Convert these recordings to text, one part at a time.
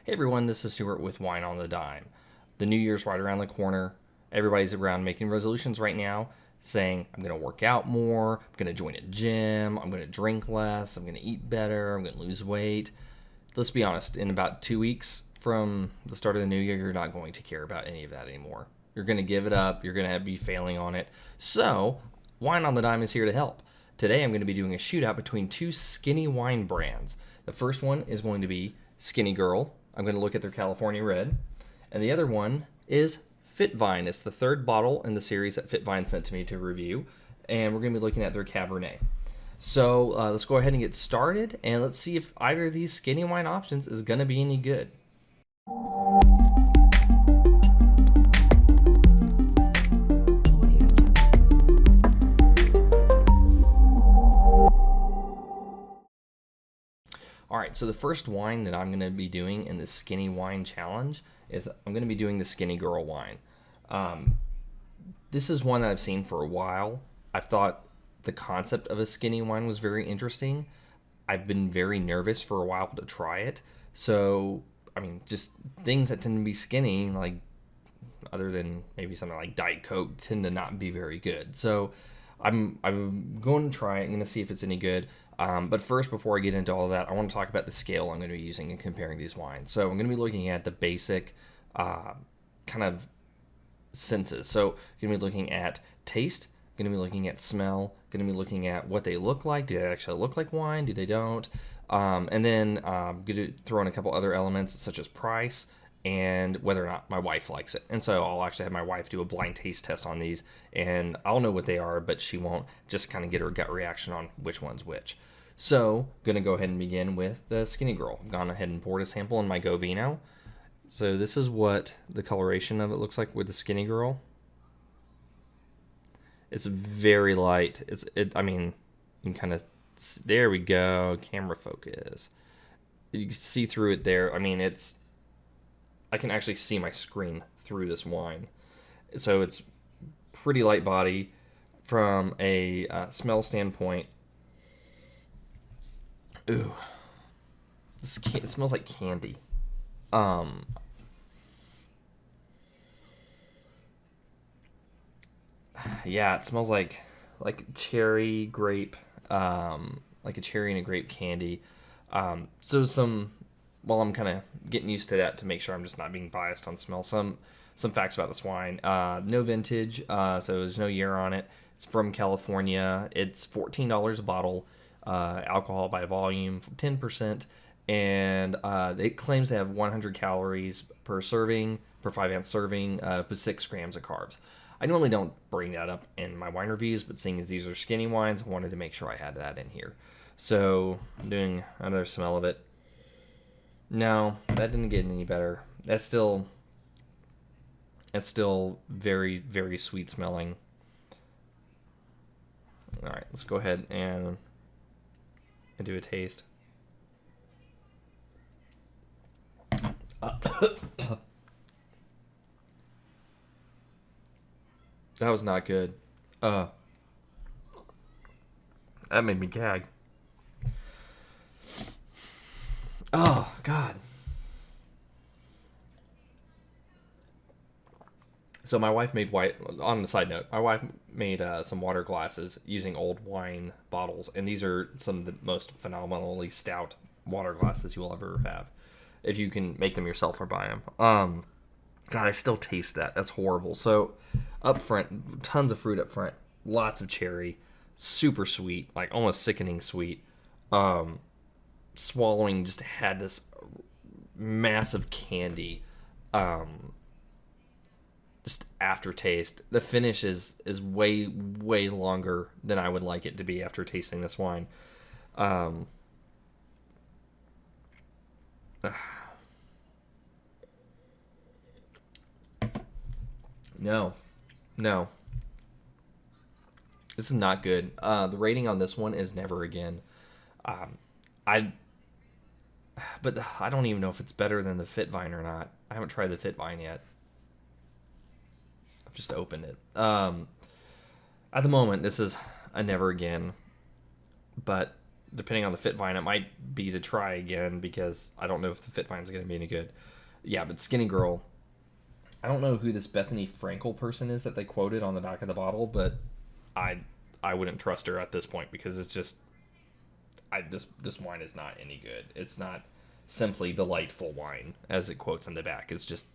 Hey everyone, this is Stuart with Wine on the Dime. The New Year's right around the corner. Everybody's around making resolutions right now, saying, I'm going to work out more, I'm going to join a gym, I'm going to drink less, I'm going to eat better, I'm going to lose weight. Let's be honest, in about 2 weeks from the start of the new year, you're not going to care about any of that anymore. You're going to give it up, you're going to be failing on it. So, Wine on the Dime is here to help. Today I'm going to be doing a shootout between two skinny wine brands. The first one is going to be Skinnygirl. I'm going to look at their California Red. And the other one is FitVine. It's the third bottle in the series that FitVine sent to me to review. And we're going to be looking at their Cabernet. So let's go ahead and get started. And let's see if either of these skinny wine options is going to be any good. All right, so the first wine that I'm going to be doing in the Skinny Wine Challenge is I'm going to be doing the Skinnygirl Wine. This is one that I've seen for a while. I've thought the concept of a skinny wine was very interesting. I've been very nervous for a while to try it. So, I mean, just things that tend to be skinny, like other than maybe something like Diet Coke, tend to not be very good. So I'm going to try it. I'm going to see if it's any good. But first, before I get into all of that, I want to talk about the scale I'm going to be using in comparing these wines. So I'm going to be looking at the basic kind of senses. So I'm going to be looking at taste, going to be looking at smell, going to be looking at what they look like. Do they actually look like wine? Do they don't? And then I'm going to throw in a couple other elements such as price and whether or not my wife likes it. And so I'll actually have my wife do a blind taste test on these, and I'll know what they are, but she won't, just kind of get her gut reaction on which one's which. So, going to go ahead and begin with the Skinnygirl. I've gone ahead and poured a sample in my Go Vino. So this is what the coloration of it looks like with the Skinnygirl. It's very light. I mean, you can kind of, there we go, camera focus. You can see through it there. I mean, I can actually see my screen through this wine. So it's pretty light body from a smell standpoint. Ooh, it smells like candy. Yeah, it smells like cherry grape, like a cherry and a grape candy. While I'm kind of getting used to that to make sure I'm just not being biased on smell. Some facts about this wine. No vintage, so there's no year on it. It's from California. It's $14 a bottle. Alcohol by volume, 10%, and it claims to have 100 calories per serving, per 5-ounce serving, with 6 grams of carbs. I normally don't bring that up in my wine reviews, but seeing as these are skinny wines, I wanted to make sure I had that in here. So, I'm doing another smell of it. No, that didn't get any better. That's still very, very sweet smelling. All right, let's go ahead and do a taste. That was not good. That made me gag. Oh, God. So my wife made on the side note, my wife made some water glasses using old wine bottles, and these are some of the most phenomenally stout water glasses you will ever have, if you can make them yourself or buy them. God, I still taste that. That's horrible. So up front, tons of fruit up front, lots of cherry, super sweet, like almost sickening sweet. Swallowing just had this massive candy. Just aftertaste. The finish is way longer than I would like it to be after tasting this wine. No, this is not good. The rating on this one is never again. But I don't even know if it's better than the FitVine or not. I haven't tried the FitVine yet. I've just opened it. At the moment, this is a never again. But depending on the FitVine, it might be to try again because I don't know if the FitVine's going to be any good. Yeah, but Skinnygirl, I don't know who this Bethany Frankel person is that they quoted on the back of the bottle, but I wouldn't trust her at this point because it's just this wine is not any good. It's not simply delightful wine as it quotes in the back. It's just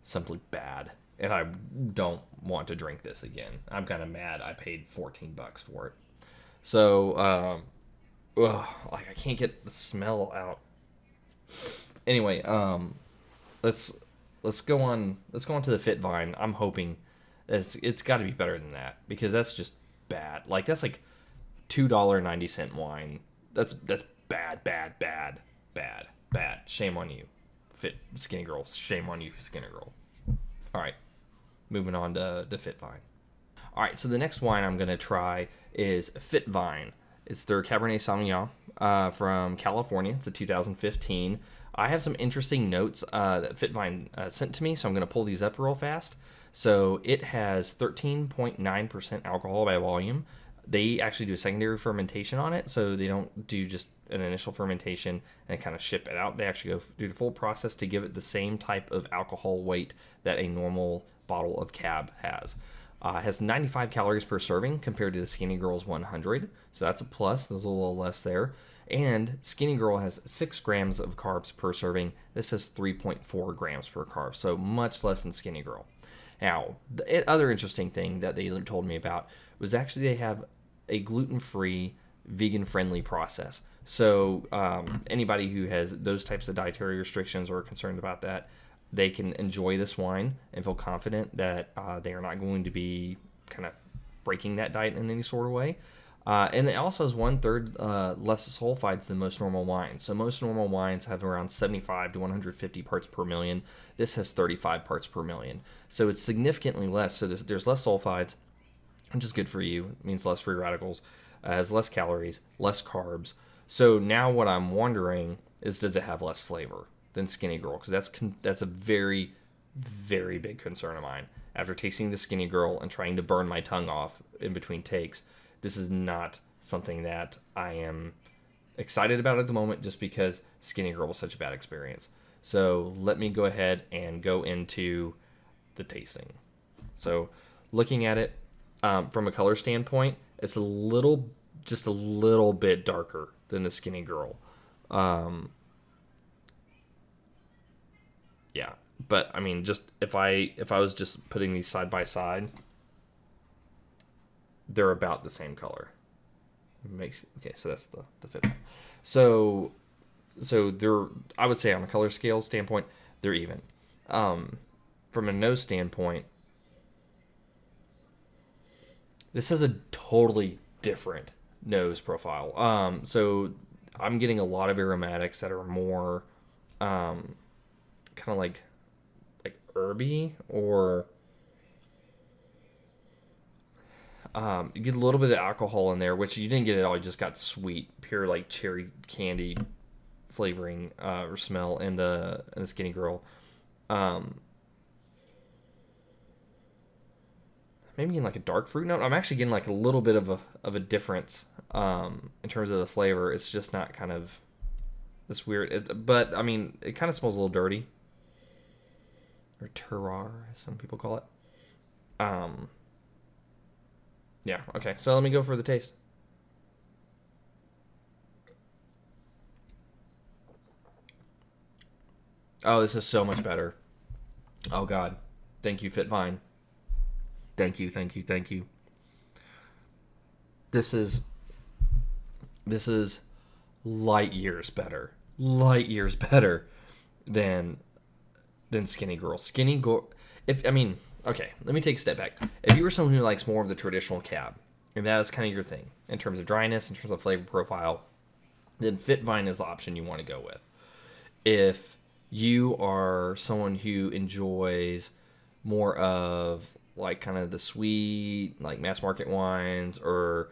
simply bad, and I don't want to drink this again. I'm kind of mad I paid $14 for it. So like I can't get the smell out. Anyway, let's go on to the FitVine. I'm hoping it's got to be better than that because that's just bad. Like that's like $2.90 wine. That's bad. Shame on you, Skinnygirl. Shame on you, Skinnygirl. All right, moving on to FitVine. All right, so the next wine I'm gonna try is FitVine. It's their Cabernet Sauvignon from California. It's a 2015. I have some interesting notes that FitVine sent to me, so I'm going to pull these up real fast. So it has 13.9% alcohol by volume. They actually do a secondary fermentation on it, so they don't do just an initial fermentation and kind of ship it out. They actually go through the full process to give it the same type of alcohol weight that a normal bottle of Cab has. It has 95 calories per serving compared to the Skinnygirl's 100, so that's a plus. There's a little less there. And Skinnygirl has 6 grams of carbs per serving. This has 3.4 grams per carb, so much less than Skinnygirl. Now, the other interesting thing that they told me about was actually they have a gluten-free, vegan-friendly process. So anybody who has those types of dietary restrictions or are concerned about that, they can enjoy this wine and feel confident that they are not going to be kind of breaking that diet in any sort of way. And it also has 1/3 less sulfides than most normal wines. So most normal wines have around 75 to 150 parts per million. This has 35 parts per million. So it's significantly less. So there's less sulfides, which is good for you. It means less free radicals. Has less calories, less carbs. So now what I'm wondering is, does it have less flavor than Skinnygirl? Because that's a very, very big concern of mine. After tasting the Skinnygirl and trying to burn my tongue off in between takes, this is not something that I am excited about at the moment just because Skinnygirl was such a bad experience. So let me go ahead and go into the tasting. So looking at it from a color standpoint, it's just a little bit darker than the Skinnygirl. Yeah, but I mean, just if I was just putting these side by side, they're about the same color. Okay, so that's the fit. So they're, I would say on a color scale standpoint, they're even. From a nose standpoint, this has a totally different nose profile. So I'm getting a lot of aromatics that are more kind of like herby, or you get a little bit of alcohol in there, which you didn't get at all. You just got sweet, pure like cherry candy flavoring or smell in the Skinnygirl. Maybe in like a dark fruit note. I'm actually getting like a little bit of a difference in terms of the flavor. It's just not kind of this weird. But I mean, it kind of smells a little dirty, or terroir, as some people call it. Yeah, okay, so let me go for the taste. Oh, this is so much better. Oh, God. Thank you, FitVine. Thank you. This is light years better. Than Skinnygirl. Okay, let me take a step back. If you were someone who likes more of the traditional Cab, and that is kind of your thing, in terms of dryness, in terms of flavor profile, then FitVine is the option you want to go with. If you are someone who enjoys more of like kind of the sweet, like mass market wines, or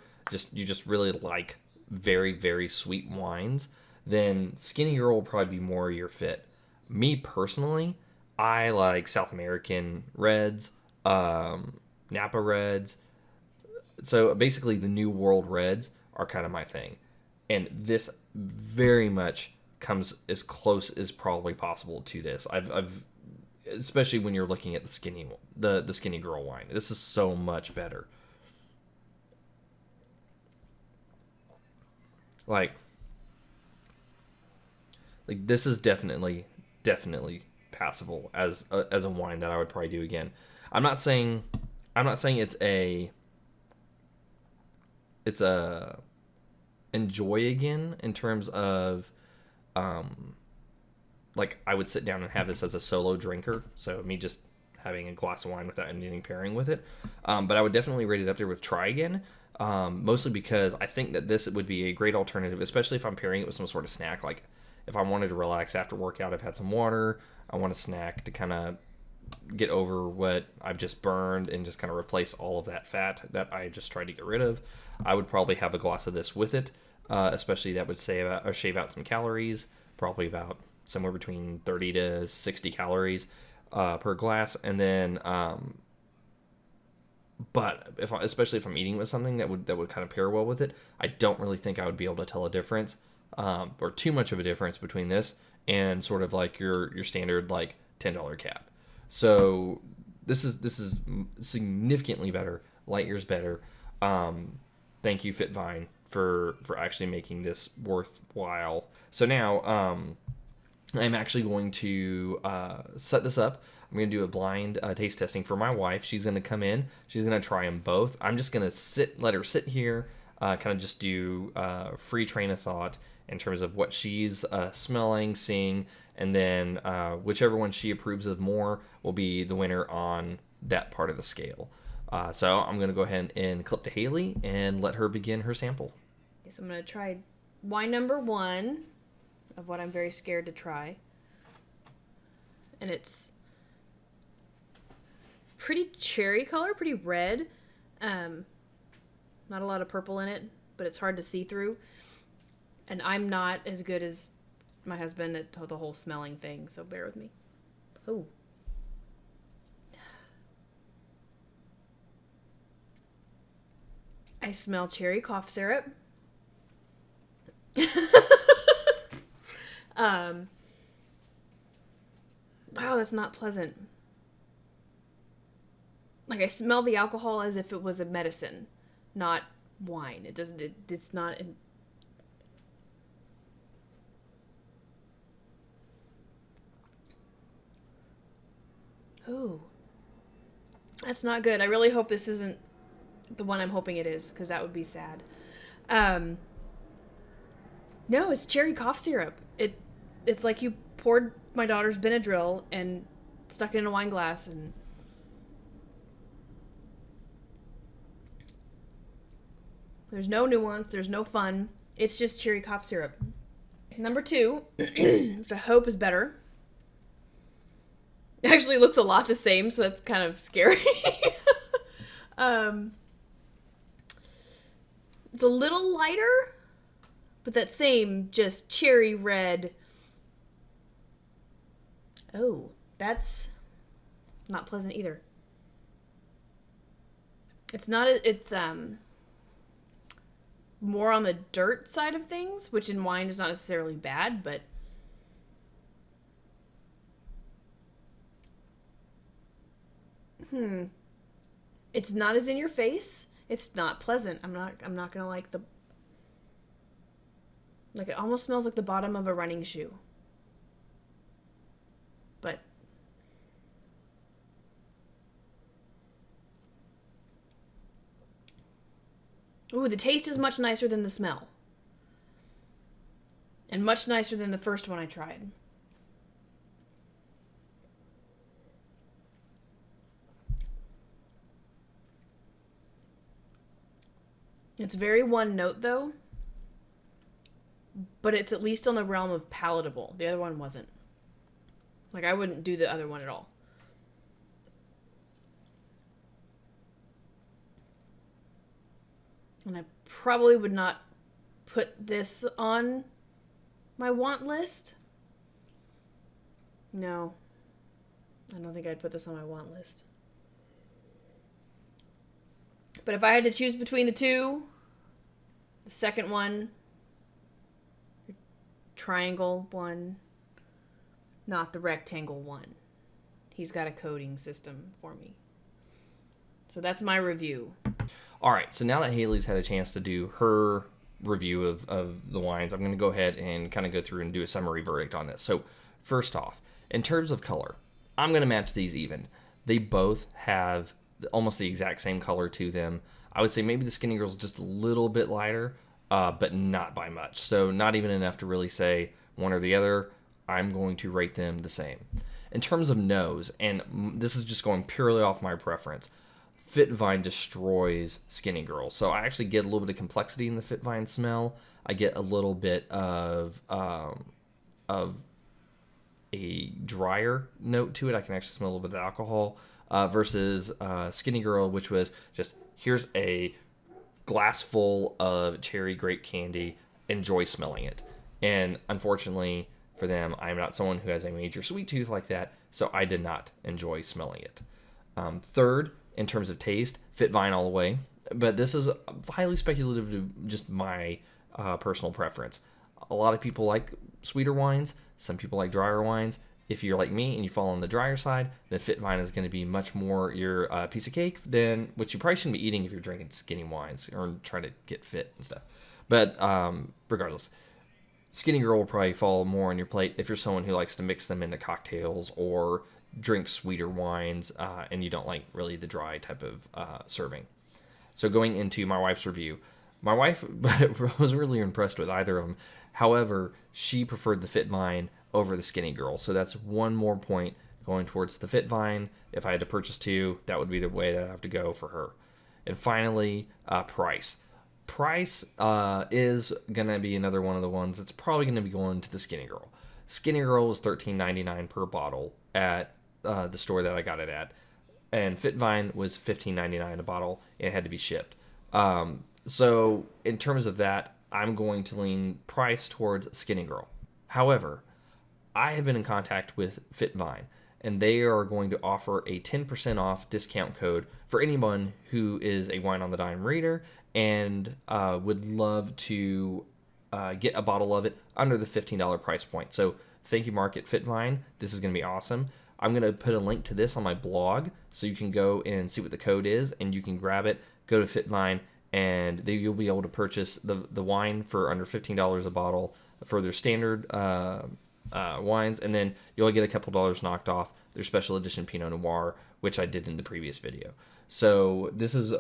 you just really like very, very sweet wines, then Skinnygirl will probably be more your fit. Me personally, I like South American reds, Napa reds. So basically the New World reds are kind of my thing. and this very much comes as close as probably possible to this. I've especially when you're looking at the Skinnygirl wine. This is so much better. Like this is definitely passable as a wine that I would probably do again. I'm not saying it's a enjoy again in terms of like I would sit down and have this as a solo drinker, so me just having a glass of wine without anything pairing with it. But I would definitely rate it up there with try again, mostly because I think that this would be a great alternative, especially if I'm pairing it with some sort of snack. Like if I wanted to relax after workout, I've had some water, I want a snack to kind of get over what I've just burned and just kind of replace all of that fat that I just tried to get rid of. I would probably have a glass of this with it, especially that would shave out some calories, probably about somewhere between 30 to 60 calories per glass. And then, but especially if I'm eating with something that would kind of pair well with it, I don't really think I would be able to tell a difference, or too much of a difference between this and sort of like your standard like $10 cap. So this is significantly better, light years better. Thank you, FitVine, for actually making this worthwhile. So now I'm actually going to set this up. I'm going to do a blind taste testing for my wife. She's going to come in. She's going to try them both. I'm just going to let her sit here, kind of just do free train of thought in terms of what she's smelling, seeing, and then whichever one she approves of more will be the winner on that part of the scale. So I'm going to go ahead and clip to Haley and let her begin her sample. Okay, so I'm going to try wine number 1 of what I'm very scared to try. And it's pretty cherry color, pretty red. Not a lot of purple in it, but it's hard to see through. And I'm not as good as my husband at the whole smelling thing, so bear with me. Oh. I smell cherry cough syrup. Wow, that's not pleasant. Like I smell the alcohol as if it was a medicine, not wine. It's not. Oh, that's not good. I really hope this isn't the one I'm hoping it is, because that would be sad. No, it's cherry cough syrup. It's like you poured my daughter's Benadryl and stuck it in a wine glass, and there's no nuance, there's no fun. It's just cherry cough syrup. Number 2, which I hope is better. It actually looks a lot the same, so that's kind of scary. It's a little lighter, but that same just cherry red. Oh, that's not pleasant either. It's not, it's more on the dirt side of things, which in wine is not necessarily bad, but it's not as in your face. It's not pleasant. I'm not gonna like the, like it almost smells like the bottom of a running shoe. But ooh, the taste is much nicer than the smell. And much nicer than the first one I tried. It's very one note, though. But it's at least on the realm of palatable. The other one wasn't. Like, I wouldn't do the other one at all. And I probably would not put this on my want list. No. I don't think I'd put this on my want list. But if I had to choose between the two, the second one triangle one, not the rectangle one. He's got a coding system for me. So that's my review. All right, so now that Haley's had a chance to do her review of the wines, I'm going to go ahead and kind of go through and do a summary verdict on this. So first off, in terms of color, I'm going to match these even. They both have almost the exact same color to them. I would say maybe the Skinnygirl's just a little bit lighter, but not by much. So not even enough to really say one or the other. I'm going to rate them the same. In terms of nose, and this is just going purely off my preference, FitVine destroys Skinnygirl. So I actually get a little bit of complexity in the FitVine smell. I get a little bit of a drier note to it. I can actually smell a little bit of alcohol versus Skinnygirl, which was just, here's a glass full of cherry grape candy. Enjoy smelling it. And unfortunately for them, I'm not someone who has a major sweet tooth like that, so I did not enjoy smelling it. Third, in terms of taste, FitVine all the way. But this is highly speculative to just my personal preference. A lot of people like sweeter wines. Some people like drier wines. If you're like me and you fall on the drier side, then FitVine is going to be much more your piece of cake than what you probably shouldn't be eating if you're drinking skinny wines or trying to get fit and stuff. But regardless, Skinnygirl will probably fall more on your plate if you're someone who likes to mix them into cocktails or drink sweeter wines and you don't like really the dry type of serving. So going into my wife's review, my wife wasn't really impressed with either of them. However, she preferred the FitVine over the Skinnygirl. So that's one more point going towards the FitVine. If I had to purchase two, that would be the way that I have to go for her. And finally, price. Price is going to be another one of the ones that's probably going to be going to the Skinnygirl. Skinnygirl was $13.99 per bottle at the store that I got it at. And FitVine was $15.99 a bottle. And it had to be shipped. So in terms of that, I'm going to lean price towards Skinnygirl. However, I have been in contact with FitVine, and they are going to offer a 10% off discount code for anyone who is a Wine on the Dime reader and would love to get a bottle of it under the $15 price point. So thank you, Mark at FitVine. This is going to be awesome. I'm going to put a link to this on my blog so you can go and see what the code is, and you can grab it, go to FitVine, and you'll be able to purchase the wine for under $15 a bottle for their standard wines, and then you'll get a couple dollars knocked off their special edition Pinot Noir, which I did in the previous video. So this is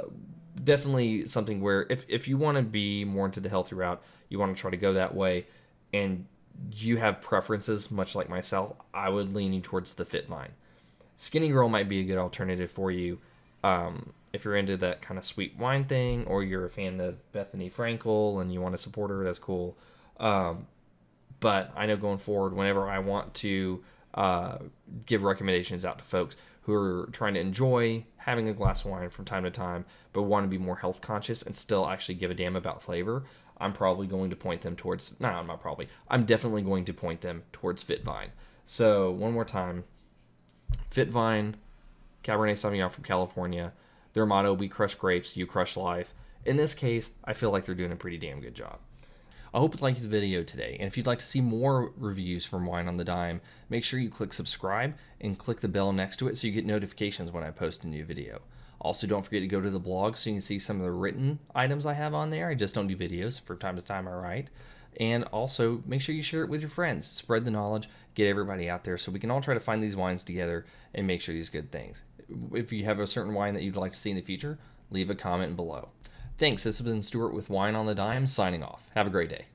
definitely something where if you want to be more into the healthy route, you want to try to go that way, and you have preferences much like myself, I would lean towards the FitVine. Skinnygirl might be a good alternative for you if you're into that kind of sweet wine thing, or you're a fan of Bethany Frankel and you want to support her. That's cool. But I know going forward, whenever I want to give recommendations out to folks who are trying to enjoy having a glass of wine from time to time, but want to be more health conscious and still actually give a damn about flavor, I'm probably going to point them towards, I'm definitely going to point them towards FitVine. So one more time, FitVine, Cabernet Sauvignon from California. Their motto, we crush grapes, you crush life. In this case, I feel like they're doing a pretty damn good job. I hope you liked the video today, and if you'd like to see more reviews from Wine on the Dime, make sure you click subscribe and click the bell next to it so you get notifications when I post a new video. Also, don't forget to go to the blog so you can see some of the written items I have on there. I just don't do videos. From time to time I write. And also, make sure you share it with your friends. Spread the knowledge, get everybody out there so we can all try to find these wines together and make sure these good things. If you have a certain wine that you'd like to see in the future, leave a comment below. Thanks. This has been Stuart with Wine on the Dime, signing off. Have a great day.